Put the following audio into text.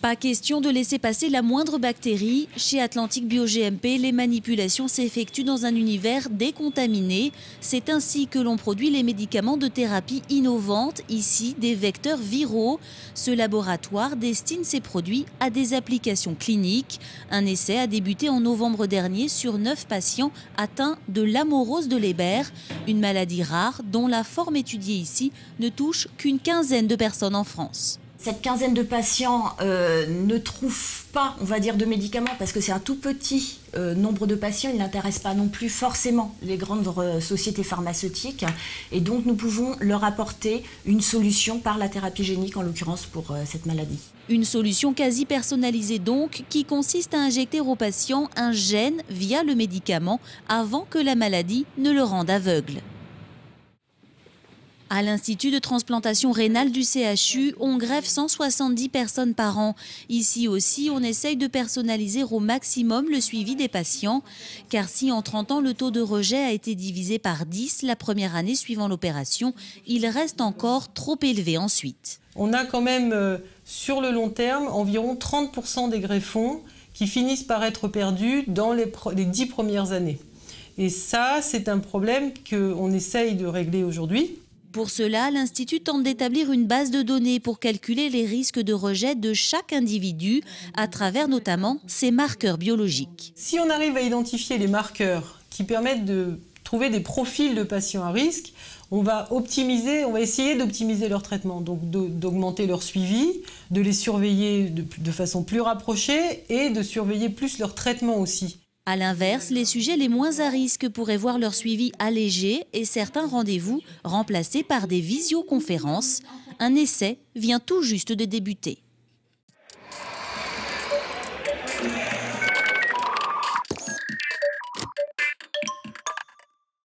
Pas question de laisser passer la moindre bactérie. Chez Atlantic Bio-GMP, les manipulations s'effectuent dans un univers décontaminé. C'est ainsi que l'on produit les médicaments de thérapie innovantes, ici des vecteurs viraux. Ce laboratoire destine ses produits à des applications cliniques. Un essai a débuté en novembre dernier sur 9 patients atteints de l'amorose de Leber, une maladie rare dont la forme étudiée ici ne touche qu'une quinzaine de personnes en France. Cette quinzaine de patients ne trouvent pas, on va dire, de médicaments parce que c'est un tout petit nombre de patients. Ils n'intéressent pas non plus forcément les grandes sociétés pharmaceutiques. Et donc, nous pouvons leur apporter une solution par la thérapie génique, en l'occurrence pour cette maladie. Une solution quasi personnalisée donc, qui consiste à injecter au patient un gène via le médicament avant que la maladie ne le rende aveugle. À l'Institut de transplantation rénale du CHU, on greffe 170 personnes par an. Ici aussi, on essaye de personnaliser au maximum le suivi des patients. Car si en 30 ans, le taux de rejet a été divisé par 10 la première année suivant l'opération, il reste encore trop élevé ensuite. On a quand même, sur le long terme, environ 30% des greffons qui finissent par être perdus dans les 10 premières années. Et ça, c'est un problème qu'on essaye de régler aujourd'hui. Pour cela, l'Institut tente d'établir une base de données pour calculer les risques de rejet de chaque individu, à travers notamment ses marqueurs biologiques. Si on arrive à identifier les marqueurs qui permettent de trouver des profils de patients à risque, on va essayer d'optimiser leur traitement, donc d'augmenter leur suivi, de les surveiller de façon plus rapprochée et de surveiller plus leur traitement aussi. A l'inverse, les sujets les moins à risque pourraient voir leur suivi allégé et certains rendez-vous remplacés par des visioconférences. Un essai vient tout juste de débuter.